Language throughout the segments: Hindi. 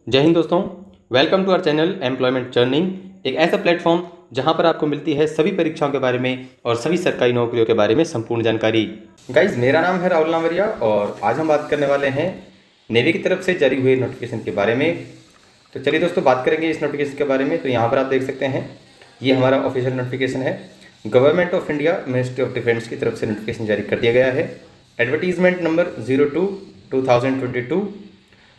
जय हिंद दोस्तों। Welcome to our channel employment journey, एक ऐसा प्लेटफॉर्म जहां पर आपको मिलती है सभी परीक्षाओं के बारे में और सभी सरकारी नौकरियों के बारे में संपूर्ण जानकारी। गाइज, मेरा नाम है राहुल नावरिया और आज हम बात करने वाले हैं नेवी की तरफ से जारी हुए नोटिफिकेशन के बारे में। तो चलिए दोस्तों, बात करेंगे इस नोटिफिकेशन के बारे में। तो यहाँ पर आप देख सकते हैं, ये हमारा ऑफिशियल नोटिफिकेशन है। Government of India ministry of defence की तरफ से नोटिफिकेशन जारी कर दिया गया है। Advertisement number 02/2022,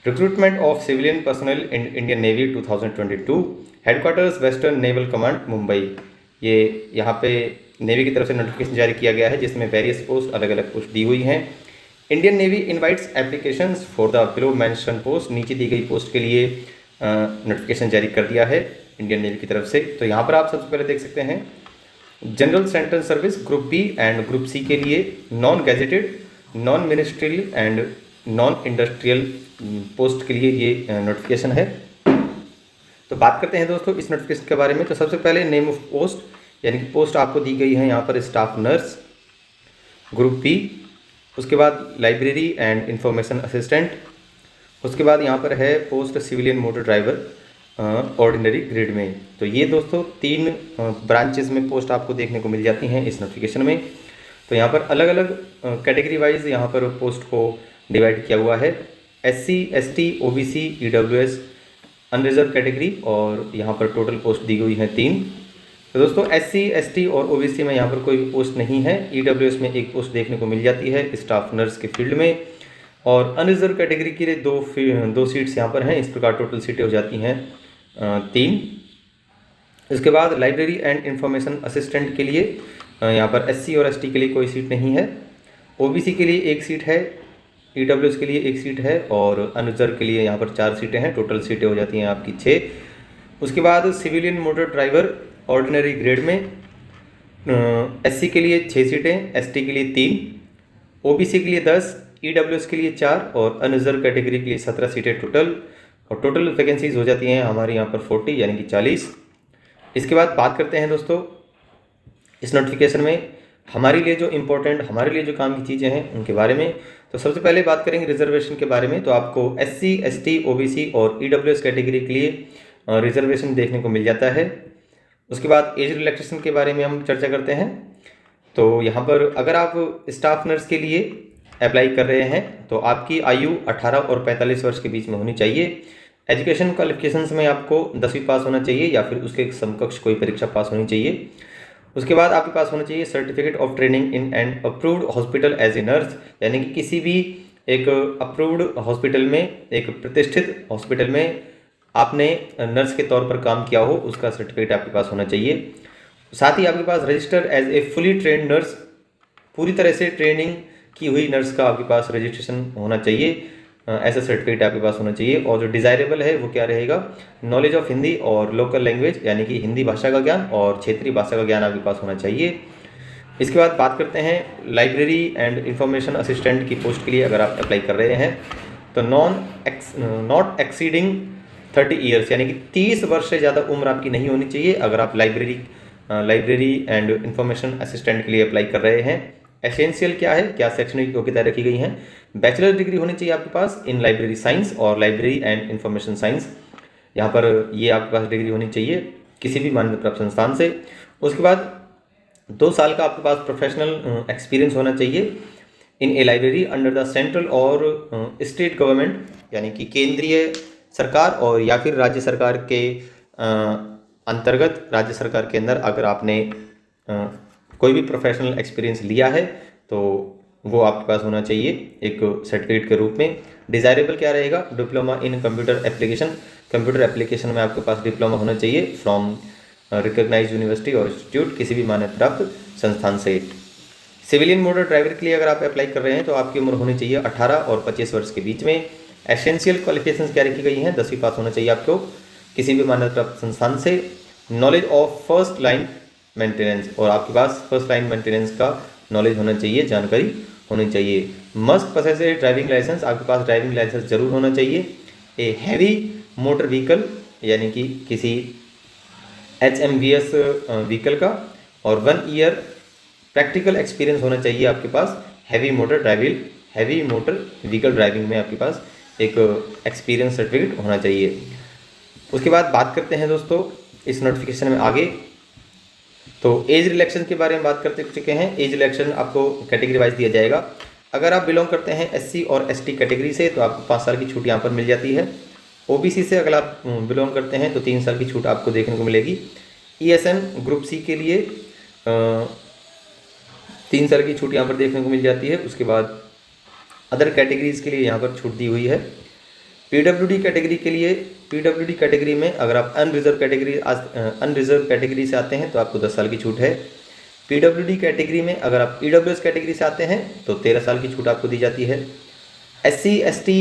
recruitment of civilian personal in Indian navy 2022, headquarters western naval command Mumbai. ये यहाँ पे नेवी की तरफ से नोटिफिकेशन जारी किया गया है, जिसमें वेरियस पोस्ट, अलग अलग पोस्ट दी हुई हैं। Indian navy invites applications for the below mention post, नीचे दी गई पोस्ट के लिए नोटिफिकेशन जारी कर दिया है इंडियन नेवी की तरफ से। तो यहाँ पर आप सबसे पहले देख सकते हैं, general central service group B and group C के लिए non gazetted, non ministerial and non industrial post के लिए ये नोटिफिकेशन है। तो बात करते हैं दोस्तों इस नोटिफिकेशन के बारे में। तो सबसे पहले नेम ऑफ पोस्ट, यानी कि पोस्ट आपको दी गई है यहाँ पर स्टाफ नर्स ग्रुप बी। उसके बाद लाइब्रेरी एंड इंफॉर्मेशन असिस्टेंट। उसके बाद यहाँ पर है post civilian motor driver ordinary grade में। तो ये दोस्तों 3 ब्रांचेस में पोस्ट आपको देखने को मिल जाती हैं इस नोटिफिकेशन में। तो यहाँ पर अलग अलग कैटेगरी वाइज यहाँ पर पोस्ट को डिवाइड किया हुआ है। SC, ST, OBC, EWS unreserved category, और यहाँ पर टोटल पोस्ट दी गई है 3। तो दोस्तों SC, ST और OBC में यहाँ पर कोई भी पोस्ट नहीं है। EWS में एक पोस्ट देखने को मिल जाती है स्टाफ नर्स के फील्ड में, और अनरिजर्व कैटेगरी के लिए दो सीट्स यहाँ पर हैं। इस प्रकार टोटल सीटें हो जाती हैं 3। इसके बाद लाइब्रेरी एंड इंफॉर्मेशन असिस्टेंट के लिए यहाँ पर SC और ST के लिए कोई सीट नहीं है। OBC के लिए 1 सीट है, EWS के लिए 1 सीट है, और अनरिजर्व के लिए यहाँ पर 4 सीटें हैं। टोटल सीटें हो जाती हैं आपकी 6। उसके बाद civilian motor driver ordinary grade में SC के लिए 6 सीटें, ST के लिए 3, OBC के लिए 10, EWS के लिए 4 और अनरिजर्व कैटेगरी के लिए 17 सीटें टोटल। और टोटल वैकेंसीज हो जाती हैं हमारे यहाँ पर 40, यानी कि 40। इसके बाद बात करते हैं दोस्तों इस नोटिफिकेशन में हमारे लिए जो इम्पोर्टेंट, हमारे लिए जो काम की चीज़ें हैं उनके बारे में। तो सबसे पहले बात करेंगे रिजर्वेशन के बारे में। तो आपको SC, ST, OBC और EWS कैटेगरी के लिए रिजर्वेशन देखने को मिल जाता है। उसके बाद एज रिलैक्सेशन के बारे में हम चर्चा करते हैं। तो यहाँ पर अगर आप स्टाफ नर्स के लिए अप्लाई कर रहे हैं तो आपकी आयु 18 और 45 वर्ष के बीच में होनी चाहिए। एजुकेशन क्वालिफिकेशंस में आपको 10वीं पास होना चाहिए या फिर उसके समकक्ष कोई परीक्षा पास होनी चाहिए। उसके बाद आपके पास होना चाहिए certificate of training in an approved hospital as a nurse, यानी कि किसी भी एक अप्रूव्ड हॉस्पिटल में, एक प्रतिष्ठित हॉस्पिटल में आपने नर्स के तौर पर काम किया हो, उसका सर्टिफिकेट आपके पास होना चाहिए। साथ ही आपके पास registered as a fully trained nurse, पूरी तरह से ट्रेनिंग की हुई नर्स का आपके पास रजिस्ट्रेशन होना चाहिए, ऐसा सर्टिफिकेट आपके पास होना चाहिए। और जो डिज़ायरेबल है वो क्या रहेगा, नॉलेज ऑफ हिंदी और लोकल लैंग्वेज, यानी कि हिंदी भाषा का ज्ञान और क्षेत्रीय भाषा का ज्ञान आपके पास होना चाहिए। इसके बाद बात करते हैं लाइब्रेरी एंड इंफॉर्मेशन असिस्टेंट की पोस्ट के लिए अगर आप अप्लाई कर रहे हैं तो नॉट एक्सीडिंग 30 ईयर्स, यानी कि 30 वर्ष से ज़्यादा उम्र आपकी नहीं होनी चाहिए अगर आप लाइब्रेरी एंड इंफॉर्मेशन असिस्टेंट के लिए अप्लाई कर रहे हैं। एसेंशियल क्या है, क्या शैक्षणिक योग्यता रखी गई है, बैचलर डिग्री होनी चाहिए आपके पास इन लाइब्रेरी साइंस और लाइब्रेरी एंड इंफॉर्मेशन साइंस, यहाँ पर ये आपके पास डिग्री होनी चाहिए किसी भी मान्यता प्राप्त संस्थान से। उसके बाद 2 साल का आपके पास प्रोफेशनल एक्सपीरियंस होना चाहिए इन ए लाइब्रेरी अंडर द सेंट्रल और स्टेट गवर्नमेंट, यानी कि केंद्रीय सरकार और या फिर राज्य सरकार के अंतर्गत, राज्य सरकार के अंदर अगर आपने कोई भी प्रोफेशनल एक्सपीरियंस लिया है तो वो आपके पास होना चाहिए एक सर्टिफिकेट के रूप में। डिज़ायरेबल क्या रहेगा, diploma in computer application, computer application में आपके पास डिप्लोमा होना चाहिए फ्रॉम रिकॉग्नाइज्ड यूनिवर्सिटी और इंस्टीट्यूट, किसी भी मान्यता प्राप्त संस्थान से। सिविलियन मोटर ड्राइवर के लिए अगर आप अप्लाई कर रहे हैं तो आपकी उम्र होनी चाहिए 18 और 25 वर्ष के बीच में। एसेंशियल क्वालिफिकेशंस क्या रखी गई हैं, 10वीं पास होना चाहिए आपको किसी भी मान्यता प्राप्त संस्थान से। Knowledge of first line maintenance, और आपके पास फर्स्ट लाइन मेंटेनेंस का नॉलेज होना चाहिए, जानकारी होनी चाहिए। मस्ट पोसेस ए ड्राइविंग लाइसेंस, आपके पास ड्राइविंग लाइसेंस जरूर होना चाहिए। ए हैवी मोटर व्हीकल, यानी कि किसी HMVS व्हीकल का, और 1 ईयर प्रैक्टिकल एक्सपीरियंस होना चाहिए आपके पास हैवी मोटर व्हीकल ड्राइविंग में आपके पास एक एक्सपीरियंस सर्टिफिकेट होना चाहिए। उसके बाद बात करते हैं दोस्तों इस नोटिफिकेशन में आगे। तो एज रिलैक्शन के बारे में बात करते चुके हैं। एज रिलैक्शन आपको कैटेगरी वाइज दिया जाएगा। अगर आप बिलोंग करते हैं एससी और एसटी कैटेगरी से तो आपको 5 साल की छूट यहाँ पर मिल जाती है। ओबीसी से अगर आप बिलोंग करते हैं तो 3 साल की छूट आपको देखने को मिलेगी। ईएसएन ग्रुप सी के लिए 3 साल की छूट यहाँ पर देखने को मिल जाती है। उसके बाद अदर कैटेगरीज के लिए यहाँ पर छूट दी हुई है। पीडब्ल्यूडी कैटेगरी के लिए, पीडब्ल्यूडी कैटेगरी में अगर आप अनरिजर्व कैटेगरी से आते हैं तो आपको 10 साल की छूट है। पीडब्ल्यूडी कैटेगरी में अगर आप ईडब्ल्यूएस कैटेगरी से आते हैं तो 13 साल की छूट आपको दी जाती है। एससी एसटी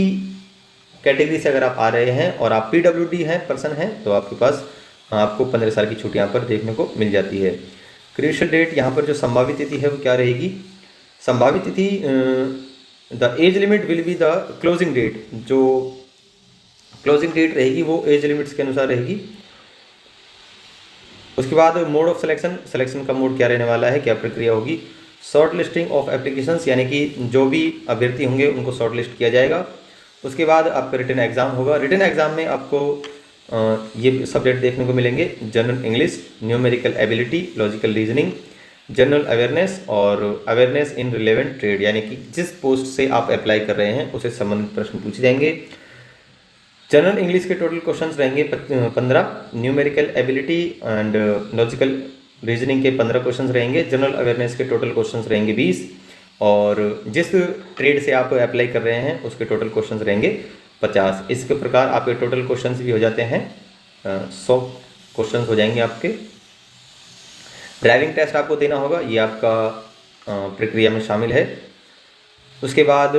कैटेगरी से अगर आप आ रहे हैं और आप पीडब्ल्यूडी पर्सन हैं तो आपके पास आपको 15 साल की छूट यहाँ पर देखने को मिल जाती है। क्रूशियल डेट यहाँ पर जो संभावित तिथि है वो क्या रहेगी? संभावित तिथि the age limit will be the closing date. जो क्लोजिंग डेट रहेगी वो एज लिमिट्स के अनुसार रहेगी। उसके बाद मोड ऑफ सिलेक्शन का मोड क्या रहने वाला है, क्या प्रक्रिया होगी? शॉर्ट लिस्टिंग ऑफ एप्लीकेशंस, यानी कि जो भी अभ्यर्थी होंगे उनको शॉर्ट लिस्ट किया जाएगा। उसके बाद आपका रिटन एग्जाम होगा। रिटन एग्जाम में आपको ये सब्जेक्ट देखने को मिलेंगे: general English, numerical ability, logical reasoning, general awareness और अवेयरनेस इन रिलेवेंट ट्रेड, यानी कि जिस पोस्ट से आप अप्लाई कर रहे हैं उससे संबंधित प्रश्न पूछे जाएंगे। जनरल इंग्लिश के टोटल क्वेश्चंस रहेंगे 15, numerical ability and logical reasoning के 15 क्वेश्चंस रहेंगे, जनरल अवेयरनेस के टोटल क्वेश्चंस रहेंगे 20, और जिस ट्रेड से आप अप्लाई कर रहे हैं उसके टोटल क्वेश्चंस रहेंगे 50। इसके प्रकार आपके टोटल क्वेश्चंस भी हो जाते हैं 100 क्वेश्चंस हो जाएंगे आपके। ड्राइविंग टेस्ट आपको देना होगा, ये आपका प्रक्रिया में शामिल है। उसके बाद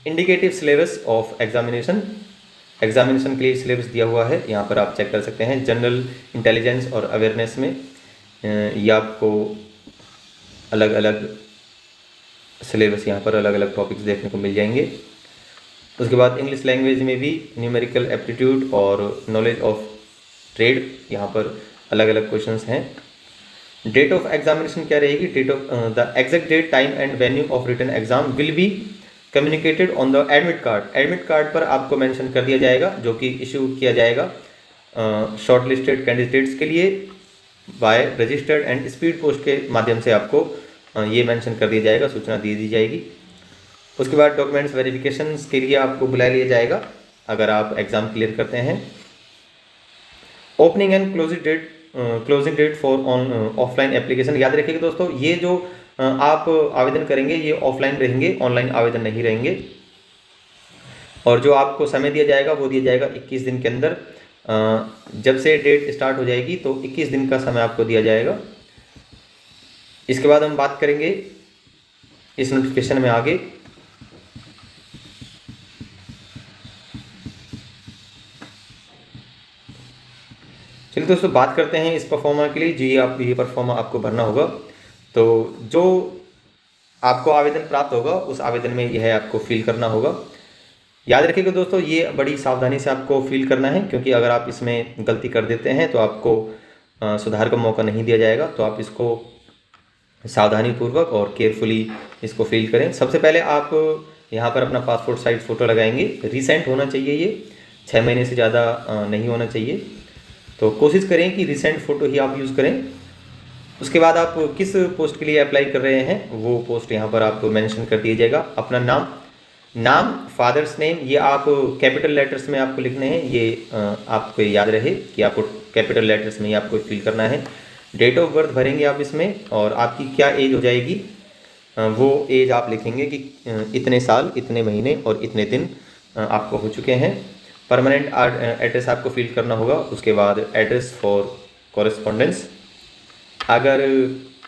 इंडिकेटिव सिलेबस ऑफ एग्जामिनेशन के लिए सिलेबस दिया हुआ है, यहाँ पर आप चेक कर सकते हैं। जनरल इंटेलिजेंस और अवेयरनेस में ये आपको अलग अलग सिलेबस, यहाँ पर अलग अलग टॉपिक्स देखने को मिल जाएंगे। उसके बाद इंग्लिश लैंग्वेज में भी न्यूमेरिकल एप्टीट्यूड और नॉलेज ऑफ ट्रेड, यहाँ पर अलग अलग क्वेश्चंस हैं। डेट ऑफ एग्जामिनेशन क्या रहेगी? Date of the exact date, time and venue of written exam will be communicated on the admit card. Admit card पर आपको मेंशन कर दिया जाएगा, जो कि इशू किया जाएगा शॉर्ट लिस्टेड कैंडिडेट्स के लिए by registered and speed post के माध्यम से आपको ये मेंशन कर दिया जाएगा, सूचना दी जाएगी। उसके बाद डॉक्यूमेंट्स वेरिफिकेशन के लिए आपको बुला लिया जाएगा अगर आप एग्ज़ाम क्लियर करते हैं। Opening and closing date for offline application, याद रखिएगा दोस्तों, ये जो आप आवेदन करेंगे ये ऑफलाइन रहेंगे, ऑनलाइन आवेदन नहीं रहेंगे। और जो आपको समय दिया जाएगा वो दिया जाएगा 21 दिन के अंदर। जब से डेट स्टार्ट हो जाएगी तो 21 दिन का समय आपको दिया जाएगा। इसके बाद हम बात करेंगे इस नोटिफिकेशन में आगे। चलिए दोस्तों बात करते हैं इस परफॉर्मा के लिए, जो ये परफॉर्मा आपको भरना होगा। तो जो आपको आवेदन प्राप्त होगा उस आवेदन में यह आपको फिल करना होगा। याद रखिएगा दोस्तों, ये बड़ी सावधानी से आपको फिल करना है, क्योंकि अगर आप इसमें गलती कर देते हैं तो आपको सुधार का मौका नहीं दिया जाएगा। तो आप इसको सावधानीपूर्वक और केयरफुली इसको फिल करें। सबसे पहले आप यहाँ पर अपना पासपोर्ट साइज फ़ोटो लगाएंगे। रिसेंट होना चाहिए, ये 6 महीने से ज़्यादा नहीं होना चाहिए। तो कोशिश करें कि रिसेंट फ़ोटो ही आप यूज़ करें। उसके बाद आप किस पोस्ट के लिए अप्लाई कर रहे हैं वो पोस्ट यहाँ पर आपको मेंशन कर दिया जाएगा। अपना नाम, फादर्स नेम, ये आप कैपिटल लेटर्स में आपको लिखने हैं। ये आपको याद रहे कि आपको कैपिटल लेटर्स में ही आपको फिल करना है। डेट ऑफ बर्थ भरेंगे आप इसमें, और आपकी क्या एज हो जाएगी वो एज आप लिखेंगे कि इतने साल, इतने महीने और इतने दिन आपको हो चुके हैं। परमानेंट एड्रेस आपको फिल करना होगा। उसके बाद एड्रेस फॉर कॉरेस्पॉन्डेंस, अगर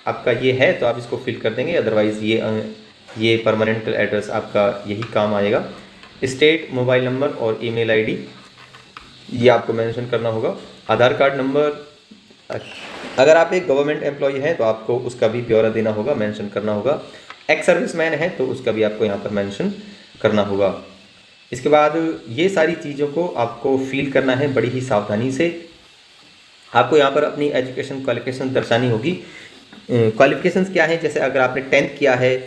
आपका ये है तो आप इसको फिल कर देंगे, अदरवाइज़ ये परमानेंट एड्रेस आपका यही काम आएगा। स्टेट, मोबाइल नंबर और ईमेल आईडी ये आपको मेंशन करना होगा। आधार कार्ड नंबर, अगर आप एक गवर्नमेंट एम्प्लॉय हैं तो आपको उसका भी ब्यौरा देना होगा, मेंशन करना होगा। एक्स सर्विसमैन है तो उसका भी आपको यहाँ पर मेंशन करना होगा। इसके बाद ये सारी चीज़ों को आपको फिल करना है बड़ी ही सावधानी से। आपको यहाँ पर अपनी एजुकेशन क्वालिफिकेशन दर्शानी होगी। क्वालिफिकेशंस क्या है, जैसे अगर आपने 10th किया है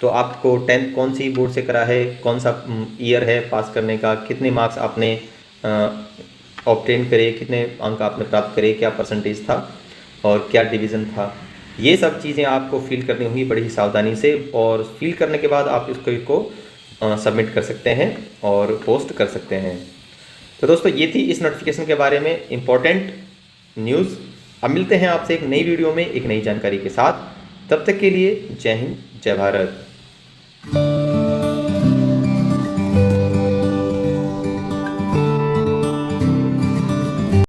तो आपको 10th कौन सी बोर्ड से करा है, कौन सा ईयर है पास करने का, कितने मार्क्स आपने ऑब्टेन करे, कितने अंक आपने प्राप्त करे, क्या परसेंटेज था और क्या डिवीज़न था, ये सब चीज़ें आपको फिल करनी होंगी बड़ी ही सावधानी से। और फिल करने के बाद आप इसको सबमिट कर सकते हैं और पोस्ट कर सकते हैं। तो दोस्तों ये थी इस नोटिफिकेशन के बारे में इम्पोर्टेंट न्यूज़। अब मिलते हैं आपसे एक नई वीडियो में एक नई जानकारी के साथ। तब तक के लिए जय हिंद, जय भारत।